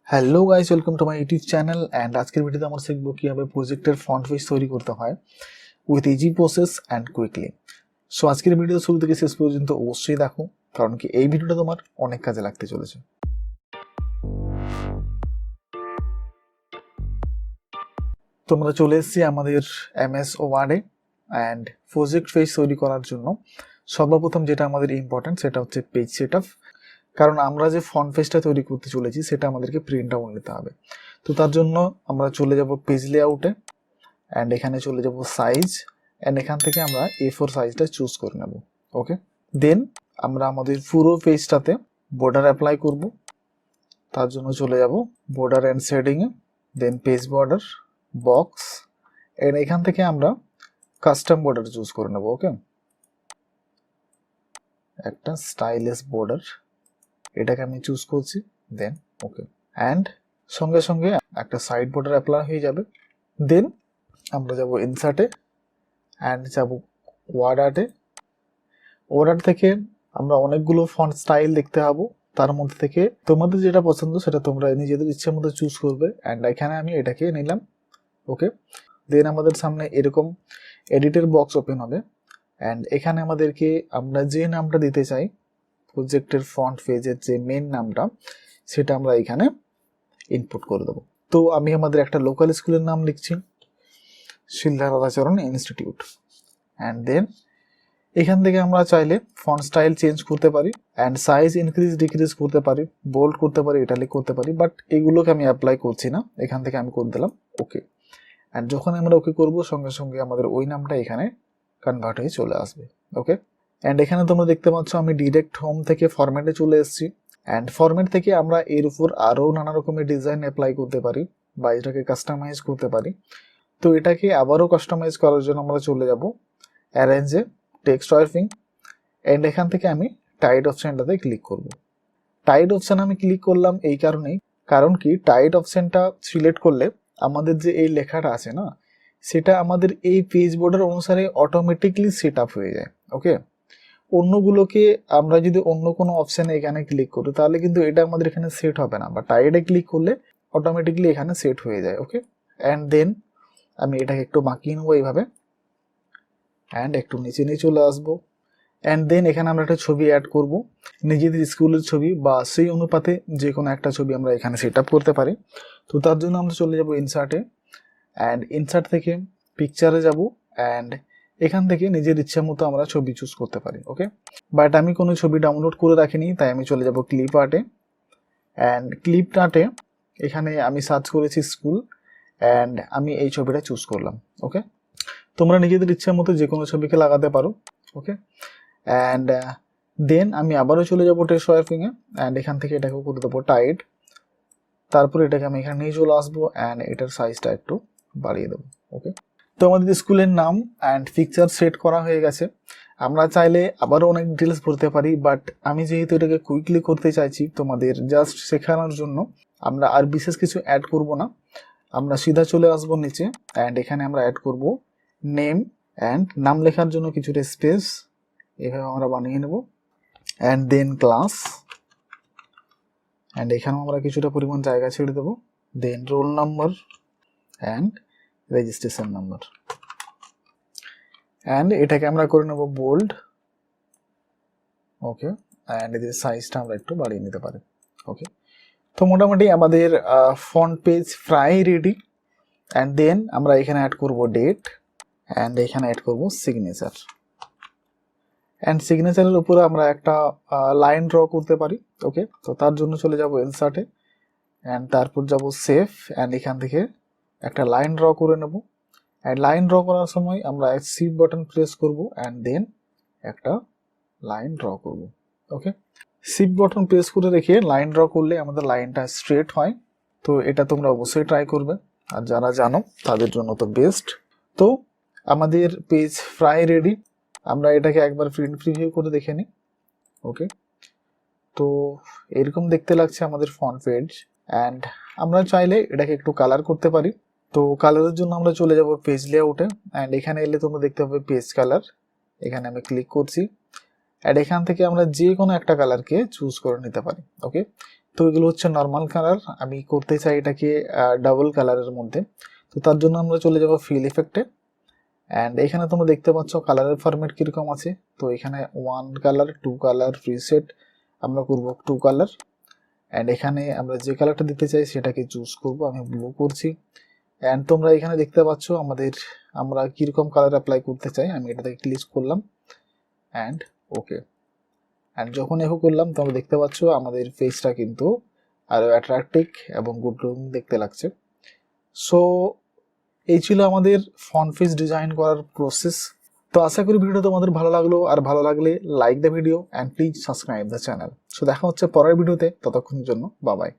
Hello guys, welcome to my YouTube channel. And আজকের ভিডিওতে আমরা শিখবো কীভাবে প্রজেক্টের ফন্ট পেজ তৈরি করতে হয় with easy process and quickly. So আজকের ভিডিও শুরু থেকে শেষ পর্যন্ত অবশ্যই দেখো, কারণ কি এই ভিডিওটা তোমার অনেক কাজে লাগতে চলেছে। তোমরা চলে এসেছি আমাদের MS ওয়ার্ডে। অ্যান্ড প্রজেক্ট পেজ তৈরি করার জন্য সর্বপ্রথম যেটা আমাদের ইম্পর্টেন্ট সেটা হচ্ছে পেজ সেট আপ। কারণ আমরা যে ফন্ট পেজটা তৈরি করতে চলেছি সেটা আমাদেরকে প্রিন্ট আউট নিতে হবে। তো তার জন্য আমরা চলে যাব পেজ লেআউটে, অ্যান্ড এখানে চলে যাব সাইজ, অ্যান্ড এখান থেকে আমরা A4 সাইজটা চুজ করে নেব। ওকে, দেন আমরা আমাদের পুরো পেজটাতে বর্ডার অ্যাপ্লাই করব। তার জন্য চলে যাব বর্ডার অ্যান্ড শেডিংয়ে, then page border, box, and এখান থেকে আমরা কাস্টম বর্ডার চুজ করে নেব। ওকে, একটা স্টাইলিশ বর্ডার এটাকে আমি চুজ করছি, দেন ওকে, অ্যান্ড সঙ্গে সঙ্গে একটা সাইড বর্ডার অ্যাপ্লাই হয়ে যাবে। দেন আমরা যাব ইনসার্টে অ্যান্ড যাব ওয়ার্ড আর্টে। ওয়ার্ড আর্ট থেকে আমরা অনেকগুলো ফন্ট স্টাইল দেখতে পাবো, তার মধ্যে থেকে তোমাদের যেটা পছন্দ সেটা তোমরা নিজেদের ইচ্ছে মতো চুজ করবে। অ্যান্ড এখানে আমি এটাকে নিলাম। ওকে, দেন আমাদের সামনে এরকম এডিটের বক্স ওপেন হবে, অ্যান্ড এখানে আমাদেরকে আমরা যে নামটা দিতে চাই প্রজেক্টের ফন্ট পেজের যে মেন নামটা সেটা আমরা এখানে ইনপুট করে দেবো। তো আমি আমাদের একটা লোকাল স্কুলের নাম লিখছি, শিলদার রাধাচরণ ইনস্টিটিউট। অ্যান্ড দেন এখান থেকে আমরা চাইলে ফন্ট স্টাইল চেঞ্জ করতে পারি, অ্যান্ড সাইজ ইনক্রিজ ডিক্রিজ করতে পারি, বোল্ড করতে পারি, ইটালিক করতে পারি, বাট এগুলোকে আমি অ্যাপ্লাই করছি না। এখান থেকে আমি করে দিলাম ওকে। অ্যান্ড যখন আমরা ওকে করবো সঙ্গে সঙ্গে আমাদের ওই নামটা এখানে কনভার্ট হয়ে চলে আসবে। ওকে, অ্যান্ড এখানে তোমরা দেখতে পাচ্ছ আমি ডিরেক্ট হোম থেকে ফরম্যাটে চলে এসেছি। অ্যান্ড ফরম্যাট থেকে আমরা এর উপর আরও নানা রকমের ডিজাইন অ্যাপ্লাই করতে পারি বা এটাকে কাস্টমাইজ করতে পারি। তো এটাকে আবারও কাস্টমাইজ করার জন্য আমরা চলে যাব অ্যারেঞ্জে, টেক্সট ওয়ার্পিং, অ্যান্ড এখান থেকে আমি টাইড অপশানটাতে ক্লিক করব। টাইড অপশান আমি ক্লিক করলাম এই কারণেই, কারণ কি টাইড অপশানটা সিলেক্ট করলে আমাদের যে এই লেখাটা আছে না সেটা আমাদের এই পেজ বর্ডার অনুসারে অটোমেটিকলি সেট আপ হয়ে যায়। ওকে, অন্যগুলোকে আমরা যদি অন্য কোনো অপশানে এখানে ক্লিক করি তাহলে কিন্তু এটা আমাদের এখানে সেট হবে না, বা টাইডে ক্লিক করলে অটোমেটিকলি এখানে সেট হয়ে যায়। ওকে, অ্যান্ড দেন আমি এটাকে একটু বাঁকিয়ে নেবো এইভাবে, অ্যান্ড একটু নিচে নিয়ে চলে আসবো। অ্যান্ড দেন এখানে আমরা একটা ছবি অ্যাড করব, নিজেদের স্কুলের ছবি বা সেই অনুপাতে যে কোনো একটা ছবি আমরা এখানে সেট আপ করতে পারি। তো তার জন্য আমরা চলে যাব ইনসার্টে, অ্যান্ড ইনসার্ট থেকে পিকচারে যাব, অ্যান্ড এখান থেকে নিজের ইচ্ছা মতো আমরা ছবি চুজ করতে পারি। ওকে, বাট আমি কোনো ছবি ডাউনলোড করে রাখিনি, তাই আমি চলে যাব ক্লিপ আর্টে, অ্যান্ড ক্লিপ আর্টে এখানে আমি সার্চ করেছি স্কুল, অ্যান্ড আমি এই ছবিটা চুজ করলাম। ওকে, তোমরা নিজেদের ইচ্ছা মতো যে কোনো ছবিকে লাগাতে পারো। ওকে, অ্যান্ড দেন আমি আবারও চলে যাবো টেক্সট ওয়ার্পিংয়ে, অ্যান্ড এখান থেকে এটাকে করে দেবো টাইট, তারপর এটাকে আমি এখানে নিয়ে চলে আসবো, অ্যান্ড এটার সাইজটা একটু বাড়িয়ে দেবো। ওকে, তো আমাদের স্কুলের নাম অ্যান্ড পিকচার সেট করা হয়ে গেছে। আমরা চাইলে আবারও অনেক ডিটেলস ভরতে পারি, বাট আমি যেহেতু এটাকে কুইকলি করতে চাইছি তোমাদের জাস্ট শেখানোর জন্য, আমরা আর বিশেষ কিছু অ্যাড করব না। আমরা সিধা চলে আসবো নিচে, অ্যান্ড এখানে আমরা অ্যাড করব নেম, অ্যান্ড নাম লেখার জন্য কিছুটা স্পেস এভাবে আমরা বানিয়ে নেব, অ্যান্ড দেন ক্লাস, অ্যান্ড এখানেও আমরা কিছুটা পরিমাণ জায়গা ছেড়ে দেবো, then roll number and registration number, and এটাকে আমরা করে নেব বোল্ড। ওকে, অ্যান্ড এদের সাইজটা আমরা একটু বাড়িয়ে নিতে পারি। ওকে, তো মোটামুটি আমাদের ফন্ট পেজ প্রায় রেডি। অ্যান্ড দেন আমরা এখানে অ্যাড করব ডেট, অ্যান্ড এখানে অ্যাড করব সিগনেচার, অ্যান্ড সিগনেচারের উপরে আমরা একটা লাইন ড্র করতে পারি। ওকে, তো তার জন্য চলে যাব ইনসার্টে, অ্যান্ড তারপর যাব সেভ, অ্যান্ড এখান থেকে একটা লাইন ড্র করে নেব। অ্যান্ড লাইন ড্র করার সময় আমরা শিফট বাটন প্রেস করব, অ্যান্ড দেন একটা লাইন ড্র করব। ওকে, শিফট বাটন প্রেস করে রেখে লাইন ড্র করলে আমাদের লাইনটা স্ট্রেট হয়। তো এটা তোমরা অবশ্যই ট্রাই করবে, আর যারা জানো তাদের জন্য তো বেস্ট। তো আমাদের পেজ প্রায় রেডি, আমরা এটাকে একবার প্রিন্ট প্রিভিউ করে দেখে নিই। ওকে, তো এরকম দেখতে লাগছে আমাদের ফন্ট পেজ, অ্যান্ড আমরা চাইলে এটাকে একটু কালার করতে পারি। তো কালারের জন্য আমরা চলে যাব পেজ লেআউটে, অ্যান্ড এখানে এলে তোমরা দেখতে পাবে পেজ কালার, এখানে আমি ক্লিক করছি, অ্যান্ড এখান থেকে আমরা যে কোনো একটা কালারকে চুজ করে নিতে পারি। ওকে, তো এগুলো হচ্ছে নর্মাল কালার, আমি করতে চাই এটাকে ডাবল কালারের মধ্যে। তো তার জন্য আমরা চলে যাব ফিল ইফেক্টে, অ্যান্ড এখানে তোমরা দেখতে পাচ্ছ কালারের ফরম্যাট কীরকম আছে। তো এখানে 1 কালার, 2 কালার, প্রিসেট আমরা করব 2 কালার, অ্যান্ড এখানে আমরা যে কালারটা দিতে চাই সেটাকে চুজ করব, আমি ব্লু করছি। অ্যান্ড তোমরা এখানে দেখতে পাচ্ছ আমরা কীরকম কালার অ্যাপ্লাই করতে চাই, আমি এটাতে ক্লিক করলাম অ্যান্ড ওকে। অ্যান্ড যখন এগো করলাম তোমরা দেখতে পাচ্ছ আমাদের ফেসটা কিন্তু আরও অ্যাট্রাকটিভ এবং গুড লুকিং দেখতে লাগছে। সো এই ছিল আমাদের ফন্ট ফেস ডিজাইন করার প্রসেস। তো আশা করি ভিডিওটা তোমাদের ভালো লাগলো, আর ভালো লাগলে like the video and please subscribe the channel. So দেখা হচ্ছে পরের ভিডিওতে, ততক্ষণের জন্য বাই বাই।